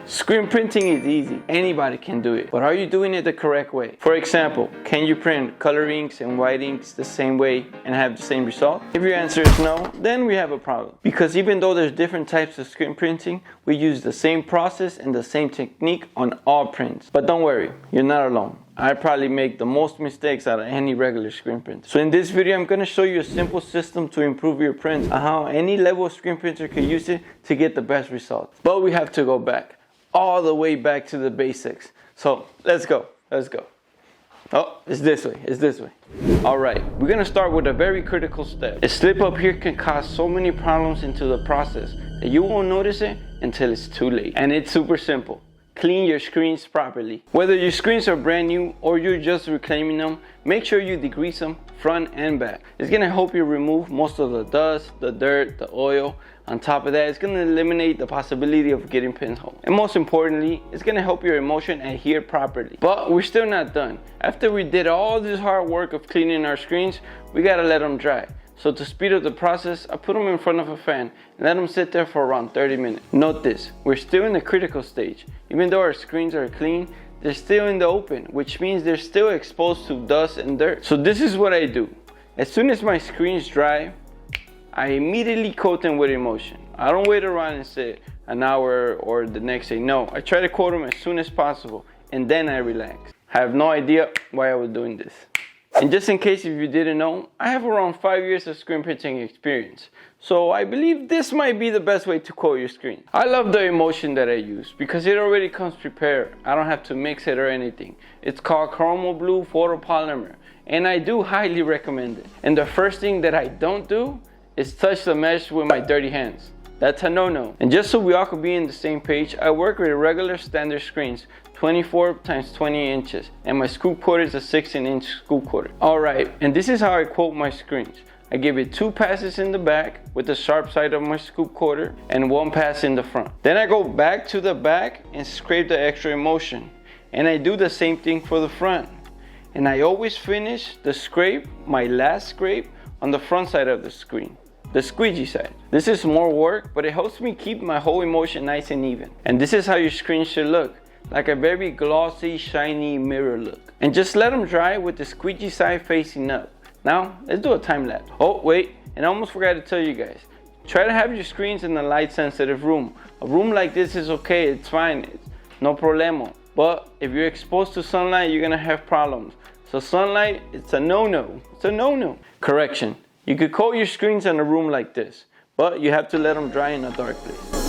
Screen printing is easy, anybody can do it, but are you doing it the correct way? For example, can you print color inks and white inks the same way and have the same result? If your answer is no, then we have a problem. Because even though there's different types of screen printing, we use the same process and the same technique on all prints. But don't worry, you're not alone. I probably make the most mistakes out of any regular screen printer. So in this video, I'm going to show you a simple system to improve your prints and how any level of screen printer can use it to get the best results. But we have to go back, all the way back to the basics. So let's go. Oh, it's this way. All right, we're gonna start with a very critical step. A slip up here can cause so many problems into the process that you won't notice it until it's too late. And it's super simple. Clean your screens properly. Whether your screens are brand new or you're just reclaiming them, make sure you degrease them front and back. It's gonna help you remove most of the dust, the dirt, the oil. On top of that, it's gonna eliminate the possibility of getting pinhole. And most importantly, it's gonna help your emulsion adhere properly. But we're still not done. After we did all this hard work of cleaning our screens, we gotta let them dry. So to speed up the process, I put them in front of a fan and let them sit there for around 30 minutes. Note this, we're still in the critical stage. Even though our screens are clean, they're still in the open, which means they're still exposed to dust and dirt. So this is what I do. As soon as my screens dry, I immediately coat them with emulsion. I don't wait around and sit an hour or the next day. No, I try to coat them as soon as possible and then I relax. I have no idea why I was doing this. And just in case if you didn't know, I have around 5 years of screen printing experience. So I believe this might be the best way to coat your screen. I love the emulsion that I use because it already comes prepared. I don't have to mix it or anything. It's called Chromo Blue Photopolymer and I do highly recommend it. And the first thing that I don't do is touch the mesh with my dirty hands. That's a no-no. And just so we all could be in the same page, I work with regular standard screens, 24 times 20 inches, and my scoop quarter is a 16-inch scoop quarter. All right, and this is how I quote my screens. I give it 2 passes in the back with the sharp side of my scoop quarter and 1 pass in the front. Then I go back to the back and scrape the extra emulsion. And I do the same thing for the front. And I always finish the scrape, my last scrape, on the front side of the screen, the squeegee side. This is more work, but it helps me keep my whole emulsion nice and even. And this is how your screen should look, like a very glossy, shiny mirror look. And just let them dry with the squeegee side facing up. Now, let's do a time lapse. Oh, wait, and I almost forgot to tell you guys. Try to have your screens in a light sensitive room. A room like this is okay, it's fine, it's no problemo. But if you're exposed to sunlight, you're gonna have problems. So sunlight, it's a no-no. It's a no-no. Correction, you could coat your screens in a room like this, but you have to let them dry in a dark place.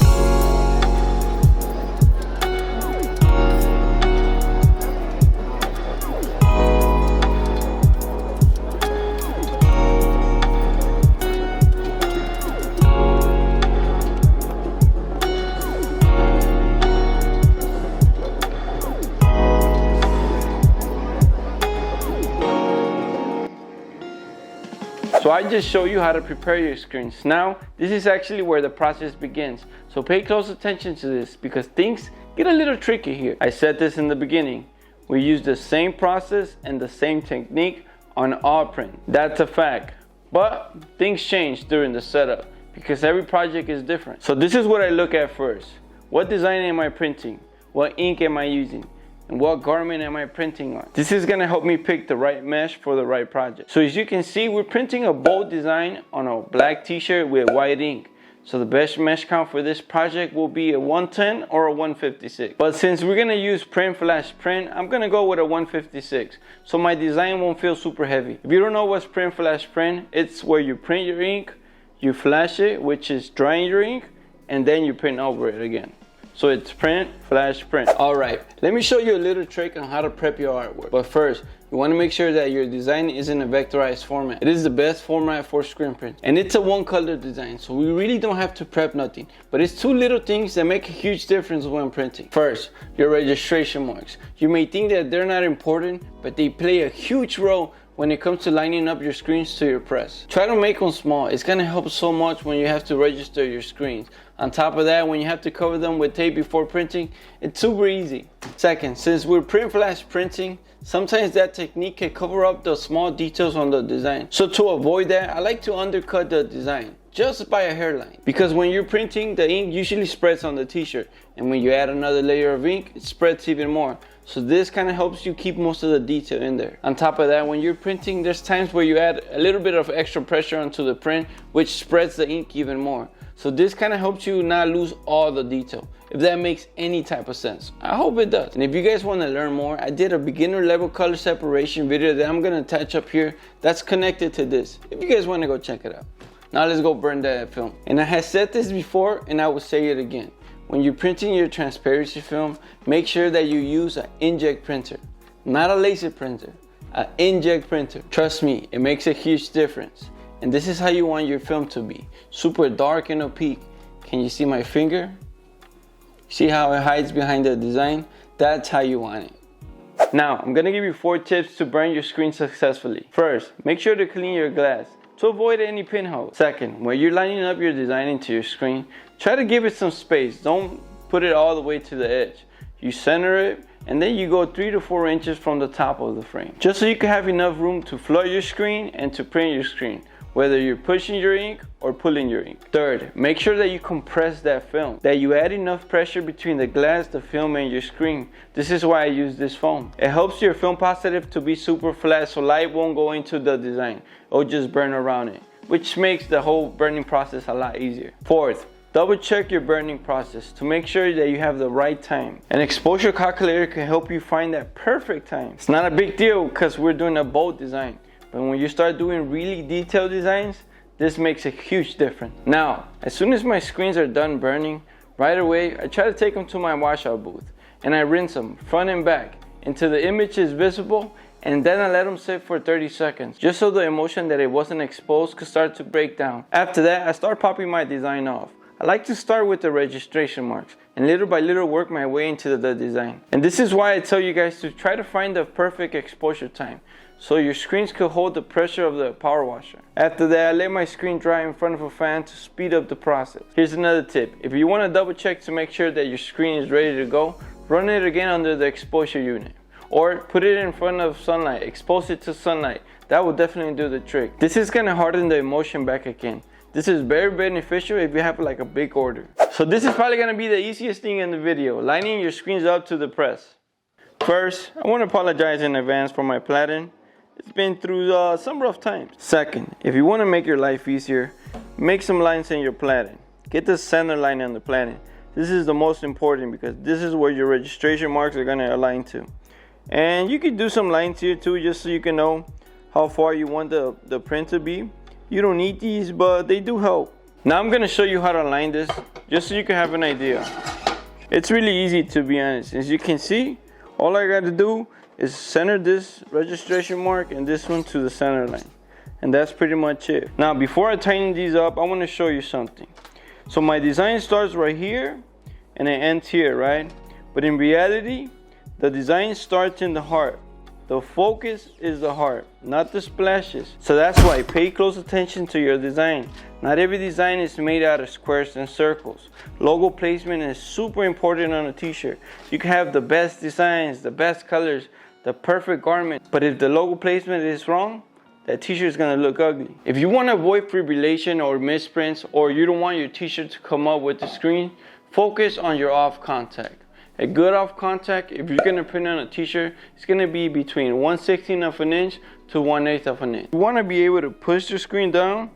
So I just show you how to prepare your screens. Now, this is actually where the process begins. So pay close attention to this because things get a little tricky here. I said this in the beginning. We use the same process and the same technique on all prints. That's a fact. But things change during the setup because every project is different. So this is what I look at first. What design am I printing? What ink am I using? And what garment am I printing on? This is gonna help me pick the right mesh for the right project. So as you can see, we're printing a bold design on a black t-shirt with white ink. So the best mesh count for this project will be a 110 or a 156. But since we're gonna use print flash print, I'm gonna go with a 156. So my design won't feel super heavy. If you don't know what's print flash print, it's where you print your ink, you flash it, which is drying your ink, and then you print over it again. So it's print, flash, print. All right, let me show you a little trick on how to prep your artwork. But first, you want to make sure that your design is in a vectorized format. It is the best format for screen print. And it's a one color design, so we really don't have to prep nothing. But it's 2 little things that make a huge difference when printing. First, your registration marks. You may think that they're not important, but they play a huge role when it comes to lining up your screens to your press. Try to make them small. It's gonna help so much when you have to register your screens. On top of that, when you have to cover them with tape before printing, it's super easy. Second, since we're print flash printing, sometimes that technique can cover up the small details on the design. So to avoid that, I like to undercut the design. just by a hairline. Because when you're printing, the ink usually spreads on the t-shirt, and when you add another layer of ink, it spreads even more. So this kind of helps you keep most of the detail in there. On top of that, when you're printing, there's times where you add a little bit of extra pressure onto the print, which spreads the ink even more. So this kind of helps you not lose all the detail, if that makes any type of sense. I hope it does. And if you guys want to learn more, I did a beginner level color separation video that I'm going to attach up here that's connected to this, if you guys want to go check it out. Now let's go burn that film. And I have said this before, and I will say it again. When you're printing your transparency film, make sure that you use an inkjet printer, not a laser printer, an inkjet printer. Trust me, it makes a huge difference. And this is how you want your film to be, super dark and opaque. Can you see my finger? See how it hides behind the design? That's how you want it. Now, I'm gonna give you 4 tips to burn your screen successfully. First, make sure to clean your glass to avoid any pinholes. Second, when you're lining up your design into your screen, try to give it some space. Don't put it all the way to the edge. You center it, and then you go 3 to 4 inches from the top of the frame, just so you can have enough room to flood your screen and to print your screen, whether you're pushing your ink or pulling your ink. Third, make sure that you compress that film, that you add enough pressure between the glass, the film, and your screen. This is why I use this foam. It helps your film positive to be super flat so light won't go into the design. It'll just burn around it, which makes the whole burning process a lot easier. Fourth, double check your burning process to make sure that you have the right time. An exposure calculator can help you find that perfect time. It's not a big deal because we're doing a bold design. But when you start doing really detailed designs, this makes a huge difference. Now, as soon as my screens are done burning, right away, I try to take them to my washout booth and I rinse them front and back until the image is visible, and then I let them sit for 30 seconds, just so the emulsion that it wasn't exposed could start to break down. After that, I start popping my design off. I like to start with the registration marks and little by little work my way into the design. And this is why I tell you guys to try to find the perfect exposure time, so your screens could hold the pressure of the power washer. After that, I let my screen dry in front of a fan to speed up the process. Here's another tip. If you want to double check to make sure that your screen is ready to go, run it again under the exposure unit. Or put it in front of sunlight, expose it to sunlight. That will definitely do the trick. This is gonna harden the emulsion back again. This is very beneficial if you have like a big order. So this is probably gonna be the easiest thing in the video, lining your screens up to the press. First, I want to apologize in advance for my platen. It's been through some rough times. Second, if you want to make your life easier, make some lines in your platen. Get the center line on the platen. This is the most important because this is where your registration marks are going to align to. And you can do some lines here too, just so you can know how far you want the print to be. You don't need these, but they do help. Now I'm going to show you how to line this, just so you can have an idea. It's really easy, to be honest. As you can see, all I got to do is center this registration mark and this one to the center line. And that's pretty much it. Now, before I tighten these up, I want to show you something. So my design starts right here and it ends here, right? But in reality, the design starts in the heart. The focus is the heart, not the splashes. So that's why pay close attention to your design. Not every design is made out of squares and circles. Logo placement is super important on a t-shirt. You can have the best designs, the best colors, the perfect garment, but if the logo placement is wrong, that t-shirt is gonna look ugly. If you wanna avoid fibrillation or misprints, or you don't want your t-shirt to come up with the screen, focus on your off contact. A good off contact, if you're gonna print on a t-shirt, it's gonna be between 1/16 of an inch to 1/8 of an inch. You wanna be able to push the screen down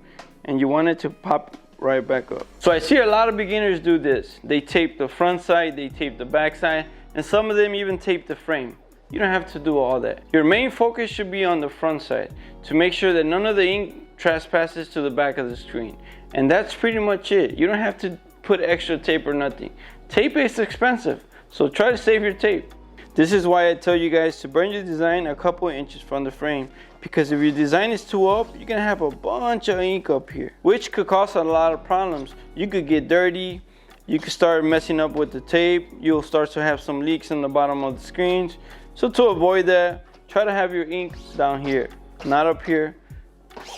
and you want it to pop right back up. So I see a lot of beginners do this. They tape the front side, they tape the back side, and some of them even tape the frame. You don't have to do all that. Your main focus should be on the front side to make sure that none of the ink trespasses to the back of the screen. And that's pretty much it. You don't have to put extra tape or nothing. Tape is expensive, so try to save your tape. This is why I tell you guys to burn your design a couple inches from the frame, because if your design is too up, you're gonna have a bunch of ink up here, which could cause a lot of problems. You could get dirty, you could start messing up with the tape, you'll start to have some leaks in the bottom of the screens. So to avoid that, try to have your ink down here, not up here,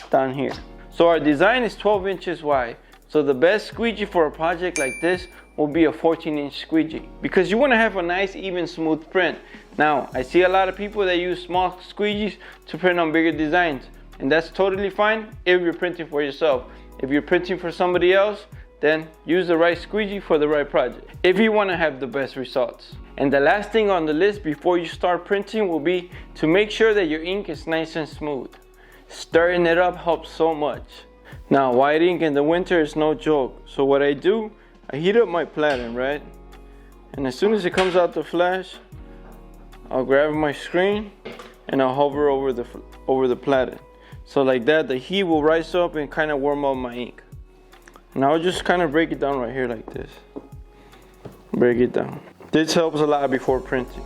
down here. So our design is 12 inches wide. So the best squeegee for a project like this will be a 14-inch squeegee, because you want to have a nice, even, smooth print. Now, I see a lot of people that use small squeegees to print on bigger designs, and that's totally fine if you're printing for yourself. If you're printing for somebody else, then use the right squeegee for the right project, if you want to have the best results. And the last thing on the list before you start printing will be to make sure that your ink is nice and smooth. Stirring it up helps so much. Now, white ink in the winter is no joke. So what I do, I heat up my platen, right? And as soon as it comes out the flash, I'll grab my screen and I'll hover over the platen. So like that, the heat will rise up and kind of warm up my ink. And I'll just kind of break it down right here like this. Break it down. This helps a lot before printing.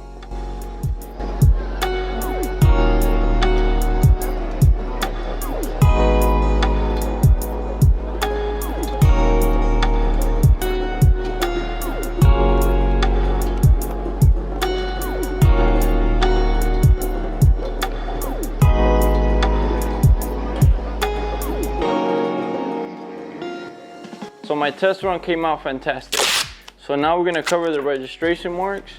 So my test run came out fantastic. So now we're gonna cover the registration marks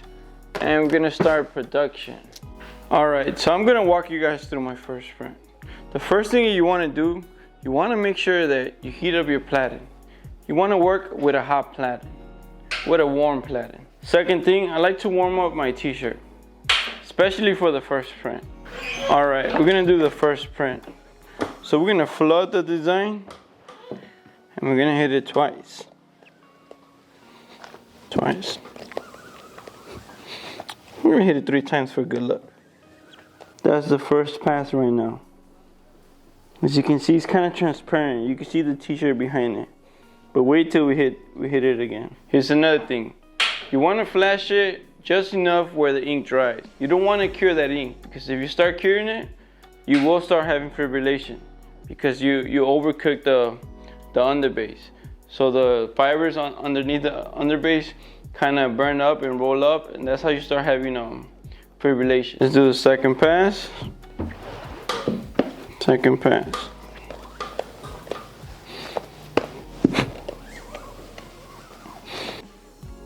and we're gonna start production. All right, so I'm gonna walk you guys through my first print. The first thing you wanna do, you wanna make sure that you heat up your platen. You wanna work with a hot platen, with a warm platen. Second thing, I like to warm up my t-shirt, especially for the first print. All right, we're gonna do the first print. So we're gonna flood the design and we're gonna hit it twice. We're gonna hit it 3 times for good luck. That's the first pass right now. As you can see, it's kind of transparent. You can see the t-shirt behind it. But wait till we hit it again. Here's another thing. You wanna flash it just enough where the ink dries. You don't wanna cure that ink, because if you start curing it, you will start having fibrillation, because you overcook the underbase. So the fibers underneath the underbase kind of burn up and roll up, and that's how you start having fibrillation. Let's do the second pass. Second pass.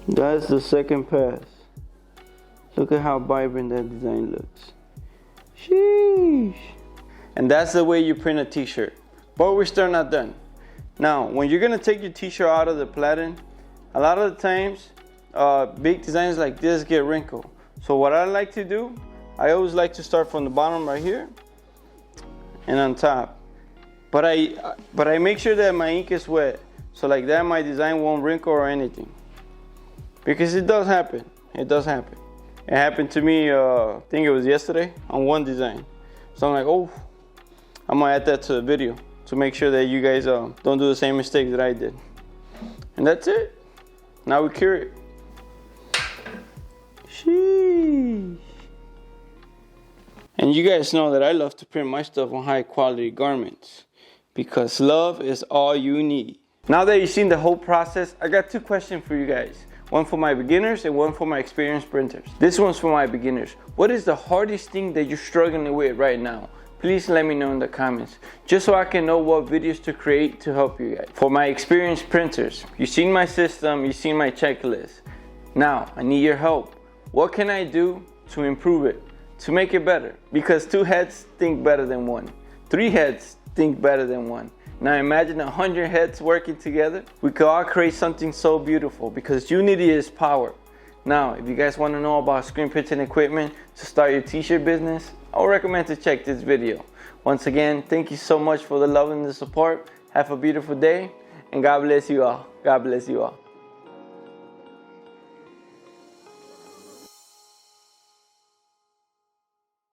That's the second pass. Look at how vibrant that design looks. Sheesh. And that's the way you print a t-shirt. But we're still not done. Now, when you're gonna take your t-shirt out of the platen, a lot of the times, big designs like this get wrinkled. So what I like to do, I always like to start from the bottom right here and on top. But I make sure that my ink is wet, so like that my design won't wrinkle or anything. Because it does happen. It does happen. It happened to me, I think it was yesterday, on one design. So I'm like, oh, I'm gonna add that to the video to make sure that you guys don't do the same mistakes that I did. And that's it. Now we cure it. Sheesh. And you guys know that I love to print my stuff on high quality garments, because love is all you need. Now that you've seen the whole process, I got 2 questions for you guys. One for my beginners and one for my experienced printers. This one's for my beginners. What is the hardest thing that you're struggling with right now? Please let me know in the comments, just so I can know what videos to create to help you guys. For my experienced printers, you've seen my system, you've seen my checklist. Now, I need your help. What can I do to improve it, to make it better? Because 2 heads think better than 1. 3 heads think better than 1. Now imagine 100 heads working together. We could all create something so beautiful, because unity is power. Now, if you guys want to know about screen printing equipment to start your t-shirt business, I would recommend to check this video. Once again, thank you so much for the love and the support. Have a beautiful day, and God bless you all. God bless you all.